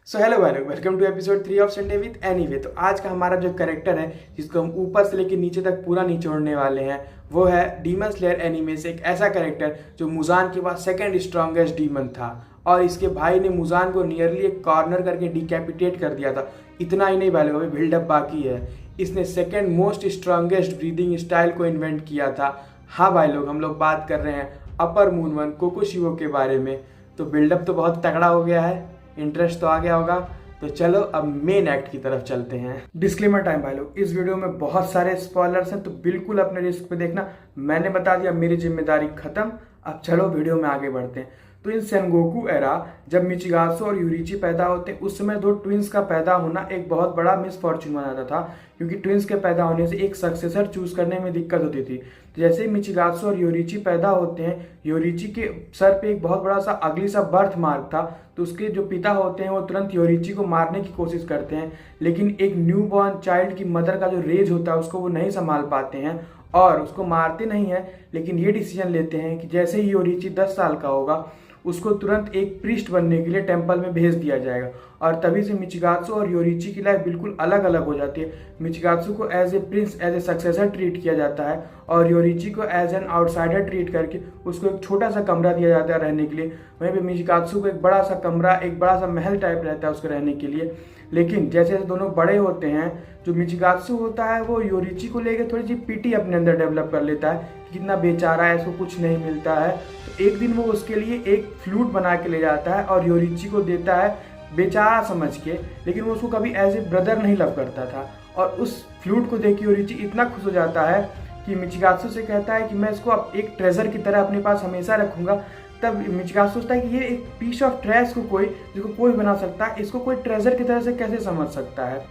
सो hello भाई लोग, welcome to episode 3 of Sunday with anyway. तो आज का हमारा जो कैरेक्टर है जिसको हम ऊपर से लेकर नीचे तक पूरा निचोड़ने वाले हैं वो है डीमन स्लेयर एनीमे से एक ऐसा कैरेक्टर जो मुजान के बाद सेकंड स्ट्रॉन्गेस्ट डीमन था और इसके भाई ने मुजान को नियरली एक कॉर्नर करके डिकैपिटेट कर दिया था। इतना ही नहीं भाई लोग, अभी बिल्डअप बाकी है। इसने second most strongest breathing style को इन्वेंट किया था। हाँ भाई लोग, हम लोग बात कर रहे हैं अपर मून वन कोकोशिवो के बारे में। तो बिल्डअप तो बहुत तगड़ा हो गया है, इंटरेस्ट तो आ गया होगा। तो चलो अब मेन एक्ट की तरफ चलते हैं। डिस्क्लेमर टाइम भाई लोग, इस वीडियो में बहुत सारे स्पॉयलर्स हैं तो बिल्कुल अपने रिस्क पे देखना। मैंने बता दिया, मेरी जिम्मेदारी खत्म। अब चलो वीडियो में आगे बढ़ते हैं। तो इन सेनगोकू एरा जब मिचिगात्सु और यूरिची पैदा होते हैं उस समय दो ट्विंस का पैदा होना एक बहुत बड़ा मिसफॉर्चून माना था, क्योंकि ट्विंस के पैदा होने से एक सक्सेसर चूज करने में दिक्कत होती थी। तो जैसे ही मिचिगात्सु और यूरिची पैदा होते हैं, यूरिची के सर पे एक बहुत बड़ा सा अगली सा बर्थ मार्क था। तो उसके जो पिता होते हैं वो तुरंत यूरिची को मारने की कोशिश करते हैं, लेकिन एक न्यू बॉर्न चाइल्ड की मदर का जो रेज होता है उसको वो नहीं संभाल पाते हैं और उसको मारते नहीं है। लेकिन ये डिसीजन लेते हैं कि जैसे ही यूरिची 10 साल का होगा उसको तुरंत एक प्रीस्ट बनने के लिए टेम्पल में भेज दिया जाएगा। और तभी से मिचिगात्सु और योरिची की लाइफ बिल्कुल अलग अलग हो जाती है। मिचिगात्सु को as a prince, as a successor treat किया जाता है और योरिची को एज एन आउटसाइडर ट्रीट करके उसको एक छोटा सा कमरा दिया जाता है रहने के लिए। वहीं पे मिचिगात्सु को एक बड़ा सा कमरा, एक बड़ा सा महल टाइप रहता है उसके रहने के लिए। लेकिन जैसे जैसे दोनों बड़े होते हैं, जो मिचिगात्सु होता है वो योरिची को लेकर थोड़ी सी पीटी अपने अंदर डेवलप कर लेता है कि कितना बेचारा है, इसको कुछ नहीं मिलता है। तो एक दिन वो उसके लिए एक फ्लूट बना के ले जाता है और योरिची को देता है बेचारा समझ के, लेकिन वो उसको कभी एज ए ब्रदर नहीं लव करता था। और उस फ्लूट को देख के योरिची इतना खुश हो जाता है कि मिचिगात्सु से कहता है कि मैं इसको अब एक ट्रेजर की तरह अपने पास हमेशा रखूंगा। तब मिचिगात्सु सोचता है कि ये एक पीस ऑफ ट्रैश को जिसको कोई बना सकता है, इसको कोई ट्रेजर की तरह से कैसे समझ सकता है।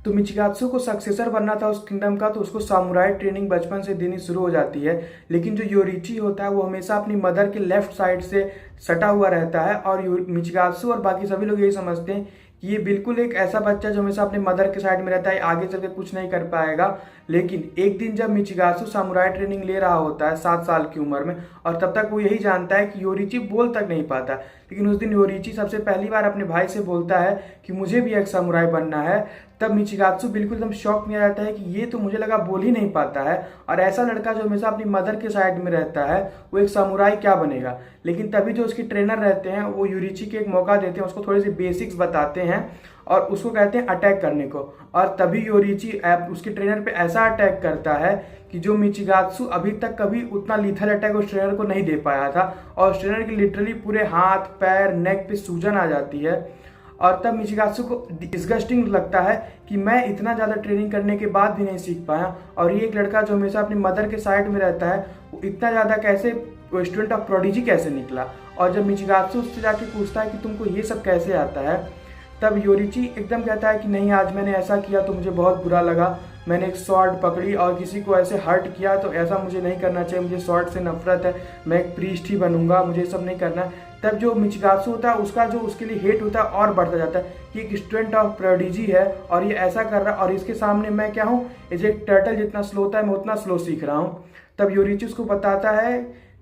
तो मिचिगात्सु को सक्सेसर बनना था उस किंगडम का, तो उसको सामुराई ट्रेनिंग बचपन से देनी शुरू हो जाती है। लेकिन जो योरिची होता है वो हमेशा अपनी मदर के लेफ्ट साइड से सटा हुआ रहता है और मिचिगात्सु और बाकी सभी लोग यही समझते हैं कि ये बिल्कुल एक ऐसा बच्चा जो हमेशा अपने मदर के साइड में रहता है, आगे चल के कुछ नहीं कर पाएगा। लेकिन एक दिन जब मिचिगात्सु सामुराई ट्रेनिंग ले रहा होता है 7 साल की उम्र में, और तब तक वो यही जानता है कि योरिची बोल तक नहीं पाता, लेकिन उस दिन योरिची सबसे पहली बार अपने भाई से बोलता है कि मुझे भी एक सामुराई बनना है। तब मिचिगात्सु बिल्कुल एकदम शॉक में आ जाता है कि ये तो मुझे लगा बोल ही नहीं पाता है, और ऐसा लड़का जो हमेशा अपनी मदर के साइड में रहता है वो एक सामुराई क्या बनेगा। लेकिन तभी जो उसके ट्रेनर रहते हैं वो यूरिची के एक मौका देते हैं, उसको थोड़ी सी बेसिक्स बताते हैं और उसको कहते हैं अटैक करने को। और तभी योरिची उसके ट्रेनर पे ऐसा अटैक करता है कि जो मिचिगात्सु अभी तक कभी उतना लीथल अटैक उस ट्रेनर को नहीं दे पाया था, और उस ट्रेनर की लिटरली पूरे हाथ पैर नेक पे सूजन आ जाती है। और तब मिचिगात्सु को डिस्गस्टिंग लगता है कि मैं इतना ज़्यादा ट्रेनिंग करने के बाद भी नहीं सीख पाया, और ये एक लड़का जो हमेशा अपनी मदर के साइड में रहता है वो इतना ज़्यादा कैसे स्टूडेंट ऑफ प्रोडिजी कैसे निकला। और जब मिचिगात्सु उससे जाके पूछता है कि तुमको ये सब कैसे आता है, तब योरिची एकदम कहता है कि नहीं, आज मैंने ऐसा किया तो मुझे बहुत बुरा लगा। मैंने एक स्वॉर्ड पकड़ी और किसी को ऐसे हर्ट किया, तो ऐसा मुझे नहीं करना चाहिए, मुझे स्वॉर्ड से नफरत है, मैं एक प्रीस्ट ही बनूंगा, मुझे सब नहीं करना है। तब जो मिचिगात्सु होता है उसका जो उसके लिए हेट होता है और बढ़ता जाता है कि एक स्टूडेंट ऑफ प्रोडिजी है और ये ऐसा कर रहा है, और इसके सामने मैं क्या हूँ, इसे एक टर्टल जितना स्लो होता है मैं उतना स्लो सीख रहा हूँ। तब योरिची उसको बताता है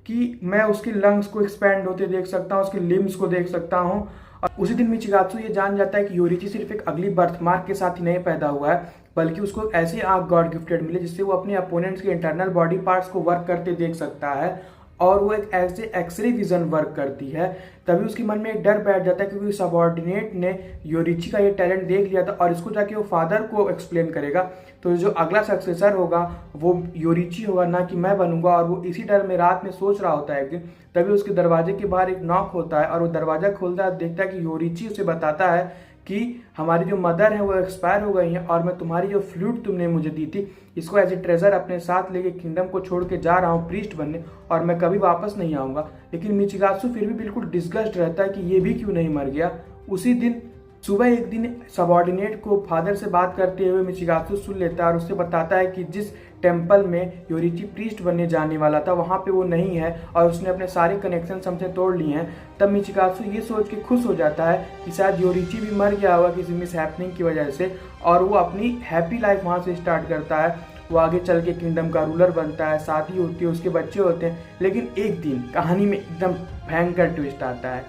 कि मैं उसकी लंग्स को एक्सपैंड होते देख सकता हूँ, उसकी लिम्स को देख सकता हूँ। और उसी दिन मिचिगात्सु ये जान जाता है कि योरिची सिर्फ एक अगली बर्थमार्क के साथ ही नहीं पैदा हुआ है, बल्कि उसको ऐसी आंख गॉड गिफ्टेड मिले जिससे वो अपने अपोनेंट्स के इंटरनल बॉडी पार्ट्स को वर्क करते देख सकता है, और वो एक ऐसे एक्सरे विजन वर्क करती है। तभी उसके मन में एक डर बैठ जाता है क्योंकि सबऑर्डिनेट ने योरिची का ये टैलेंट देख लिया था और इसको जाके वो फादर को एक्सप्लेन करेगा। तो जो अगला सक्सेसर होगा वो योरिची होगा, ना कि मैं बनूंगा। और वो इसी डर में रात में सोच रहा होता है एक दिन, तभी उसके दरवाजे के बाहर एक नॉक होता है और वो दरवाजा खोलता है, देखता है कि योरिची उसे बताता है कि हमारी जो मदर है वो एक्सपायर हो गई हैं और मैं तुम्हारी जो फ्लूट तुमने मुझे दी थी इसको एज ए ट्रेजर अपने साथ लेके किंगडम को छोड़ के जा रहा हूँ प्रीस्ट बनने, और मैं कभी वापस नहीं आऊँगा। लेकिन मिचिगात्सु फिर भी बिल्कुल डिस्गस्ट रहता है कि ये भी क्यों नहीं मर गया। उसी दिन सुबह एक दिन सबऑर्डिनेट को फादर से बात करते हुए मिचिगात्सु सुन लेता है और उससे बताता है कि जिस टेम्पल में योरिची प्रीस्ट बनने जाने वाला था वहाँ पे वो नहीं है और उसने अपने सारे कनेक्शन हमसे तोड़ लिए हैं। तब मिचिगात्सु ये सोच के खुश हो जाता है कि शायद योरिची भी मर गया होगा किसी मिस हैपनिंग की वजह से, और वो अपनी हैप्पी लाइफ वहाँ से स्टार्ट करता है। वो आगे चल के किंगडम का रूलर बनता है, शादी होती है, उसके बच्चे होते हैं। लेकिन एक दिन कहानी में एकदम भयंकर ट्विस्ट आता है।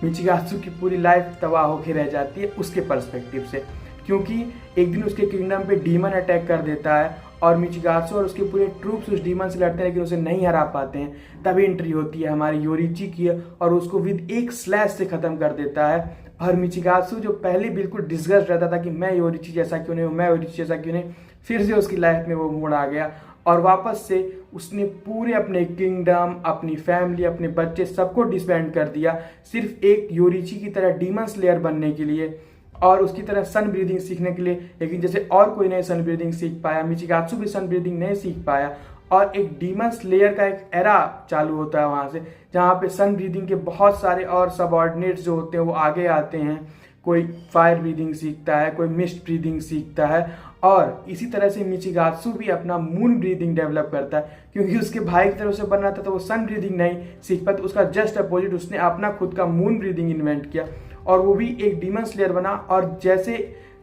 मिचिगात्सु की पूरी लाइफ तबाह होकर रह जाती है उसके पर्सपेक्टिव से, क्योंकि एक दिन उसके किंगडम पे डीमन अटैक कर देता है और मिचिगात्सु और उसके पूरे ट्रूप्स उस डीमन से लड़ते हैं लेकिन उसे नहीं हरा पाते हैं। तभी एंट्री होती है हमारी योरीची की और उसको विद एक स्लैश से ख़त्म कर देता है। और मिचिगात्सु जो पहले बिल्कुल डिस्गस्ट रहता था कि मैं योरीची जैसा क्यों नहीं हूँ, मैं योरीची जैसा क्यों नहीं, फिर से उसकी लाइफ में वो मोड़ आ गया और वापस से उसने पूरे अपने किंगडम, अपनी फैमिली, अपने बच्चे सबको डिसबैंड कर दिया सिर्फ एक योरीची की तरह डीमन स्लेयर बनने के लिए और उसकी तरह सन ब्रीदिंग सीखने के लिए। लेकिन जैसे और कोई नहीं सन ब्रीदिंग सीख पाया, मिचिगात्सु भी सन ब्रीदिंग नहीं सीख पाया और एक डीमन स्लेयर का एक एरा चालू होता है वहाँ से, जहाँ पे सन ब्रीदिंग के बहुत सारे और सबऑर्डिनेट्स जो होते हैं वो आगे आते हैं। कोई फायर ब्रीदिंग सीखता है, कोई मिस्ट ब्रीदिंग सीखता है और इसी तरह से मिचिगात्सु भी अपना मून ब्रीदिंग डेवलप करता है, क्योंकि उसके भाई की तरफ से बनना था तो वो सन ब्रीदिंग नहीं सीख पाया, तो उसका जस्ट अपोजिट उसने अपना खुद का मून ब्रीदिंग इन्वेंट किया और वो भी एक डीमन स्लेयर बना। और जैसे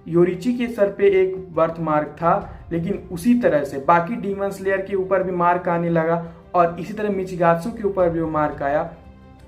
योरीची के सर पे एक बर्थ मार्क था, लेकिन उसी तरह से बाकी डीमन स्लेयर के ऊपर भी मार्क आने लगा और इसी तरह मिचिगात्सु के ऊपर भी वो मार्क आया।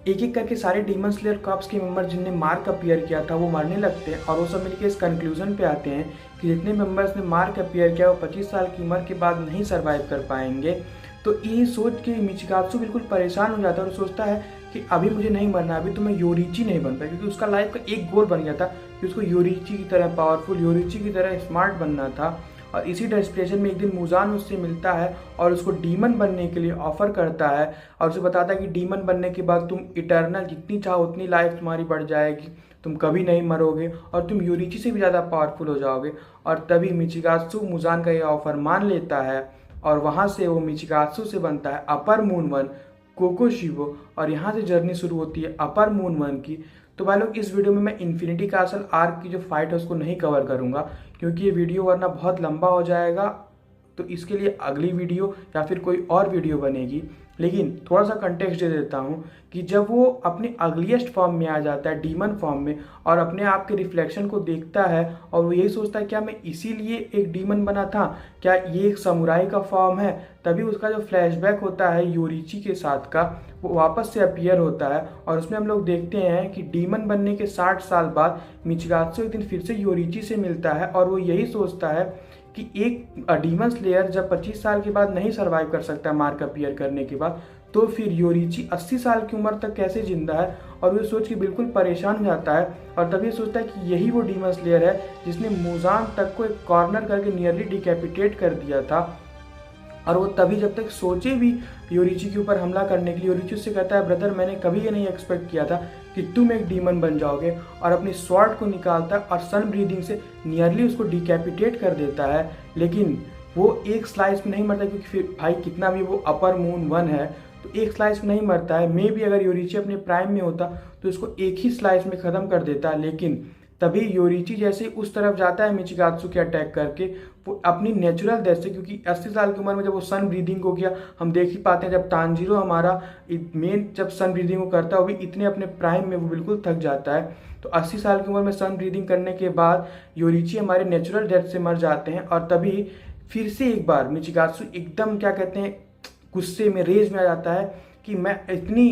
एक एक करके सारे डीमन स्लेयर कॉर्प्स के मेंबर जिनने मार्क अपीयर किया था वो मरने लगते हैं और वो सब मिलकर इस कंक्लूजन पे आते हैं कि जितने मेंबर्स ने मार्क अपीयर किया वो 25 साल की उम्र के बाद नहीं सर्वाइव कर पाएंगे। तो ये सोच के मिचिगात्सु बिल्कुल परेशान हो जाता है और सोचता है कि अभी मुझे नहीं मरना, अभी तो मैं योरीची नहीं बनता, क्योंकि उसका लाइफ का एक गोल बन गया था कि उसको योरीची की तरह पावरफुल, योरीची की तरह स्मार्ट बनना था। और इसी डेस्परेशन में एक दिन मुजान उससे मिलता है और उसको डीमन बनने के लिए ऑफर करता है और उसे बताता है कि डीमन बनने के बाद तुम इटर्नल जितनी चाहो उतनी लाइफ तुम्हारी बढ़ जाएगी, तुम कभी नहीं मरोगे और तुम योरीची से भी ज़्यादा पावरफुल हो जाओगे। और तभी मिचिगात्सु मुजान का यह ऑफर मान लेता है और वहाँ से वो मिचिगात्सु से बनता है अपर मून वन कोकोशिबो और यहाँ से जर्नी शुरू होती है अपर मून वन की। तो भाई लोग, इस वीडियो में मैं इन्फिनिटी कासल आर्क की जो फाइट है उसको नहीं कवर करूँगा, क्योंकि ये वीडियो वरना बहुत लंबा हो जाएगा, तो इसके लिए अगली वीडियो या फिर कोई और वीडियो बनेगी। लेकिन थोड़ा सा कंटेक्स्ट दे देता हूँ कि जब वो अपने अगलीस्ट फॉर्म में आ जाता है, डीमन फॉर्म में, और अपने आप के रिफ्लेक्शन को देखता है और वो यही सोचता है क्या मैं इसीलिए एक डीमन बना था, क्या ये एक समुराई का फॉर्म है, तभी उसका जो फ्लैशबैक होता है योरीची के साथ का वो वापस से अपीयर होता है और उसमें हम लोग देखते हैं कि डीमन बनने के 60 साल बाद मिचिगात्सु एक दिन फिर से योरीची से मिलता है और वो यही सोचता है कि एक डीमन स्लेयर जब 25 साल के बाद नहीं सर्वाइव कर सकता मार्क अपीयर करने के बाद, तो फिर योरीची 80 साल की उम्र तक कैसे जिंदा है। और वो सोच के बिल्कुल परेशान हो जाता है और तभी सोचता है कि यही वो डीमन स्लेयर है जिसने मुजान तक को एक कॉर्नर करके नियरली डिकैपिटेट कर दिया था। और वो तभी जब तक सोचे भी योरीची के ऊपर हमला करने के लिए, योरीची उससे कहता है ब्रदर मैंने कभी ये नहीं एक्सपेक्ट किया था कि तुम एक डीमन बन जाओगे, और अपनी स्वॉर्ड को निकालता है और सन ब्रीदिंग से नियरली उसको डिकैपिटेट कर देता है। लेकिन वो एक स्लाइस में नहीं मरता, क्योंकि फिर भाई कितना भी वो अपर मून वन है तो एक स्लाइस में नहीं मरता है। मे भी अगर योरीची अपने प्राइम में होता तो उसको एक ही स्लाइस में ख़त्म कर देता, लेकिन तभी योरीची जैसे उस तरफ जाता है मिचिगात्सु के अटैक करके, वो अपनी नेचुरल डेथ से, क्योंकि 80 साल की उम्र में जब वो सन ब्रीदिंग को किया, हम देख ही पाते हैं जब तांजीरो हमारा मेन जब सन ब्रीदिंग को करता है वो भी इतने अपने प्राइम में वो बिल्कुल थक जाता है। तो 80 साल की उम्र में सन ब्रीदिंग करने के बाद योरीची हमारे नेचुरल डेथ से मर जाते हैं और तभी फिर से एक बार मिचिगात्सु एकदम क्या कहते हैं गुस्से में, रेज में आ जाता है कि मैं इतनी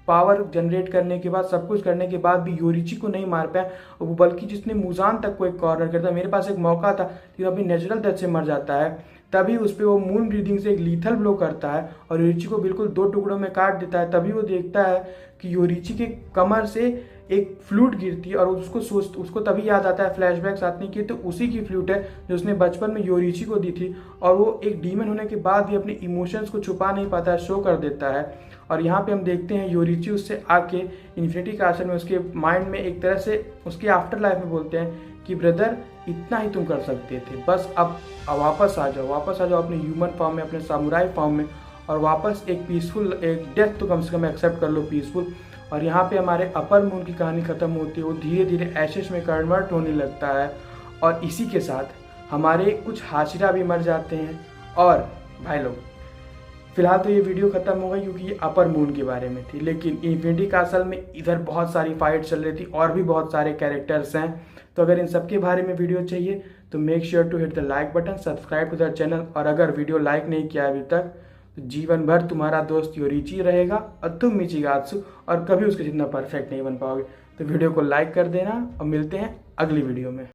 पावर जनरेट करने के बाद, सब कुछ करने के बाद भी योरीची को नहीं मार पाया, वो बल्कि जिसने मुजान तक को एक कॉर्नर करता, मेरे पास एक मौका था लेकिन अपनी नेचुरल डेथ से मर जाता है। तभी उस पर वो मून ब्रीदिंग से एक लीथल ब्लो करता है और योरीची को बिल्कुल 2 टुकड़ों में काट देता है। तभी वो देखता है कि योरीची के कमर से एक फ्लूट गिरती है और उसको तभी याद आता है, फ्लैशबैक्स आते हैं कि तो उसी की फ्लूट है जो उसने बचपन में योरीची को दी थी। और वो एक डीमन होने के बाद भी अपने इमोशंस को छुपा नहीं पाता है, शो कर देता है। और यहाँ पे हम देखते हैं योरीची उससे आके इन्फिनिटी कासल में उसके माइंड में एक तरह से उसके आफ्टर लाइफ में बोलते हैं कि ब्रदर इतना ही तुम कर सकते थे, बस अब वापस आ जाओ अपने ह्यूमन फॉर्म में, अपने सामुराई फॉर्म में, और वापस एक पीसफुल, एक डेथ तो कम से कम एक्सेप्ट कर लो पीसफुल। और यहाँ पे हमारे अपर मून की कहानी खत्म होती है, वो धीरे धीरे एशेस में कन्वर्ट होने लगता है और इसी के साथ हमारे कुछ हाशिरा भी मर जाते हैं। और भाई लोग फिलहाल तो ये वीडियो खत्म हो गई क्योंकि ये अपर मून के बारे में थी, लेकिन इन्फिनिटी कासल में इधर बहुत सारी फाइट चल रही थी और भी बहुत सारे कैरेक्टर्स हैं। तो अगर इन सब के बारे में वीडियो चाहिए तो make sure to hit the like button, subscribe to the channel, और अगर वीडियो लाइक नहीं किया अभी तक तो जीवन भर तुम्हारा दोस्त योरीची रहेगा और तुम मिचिगात्सु, और कभी उसके जितना परफेक्ट नहीं बन पाओगे। तो वीडियो को लाइक कर देना और मिलते हैं अगली वीडियो में।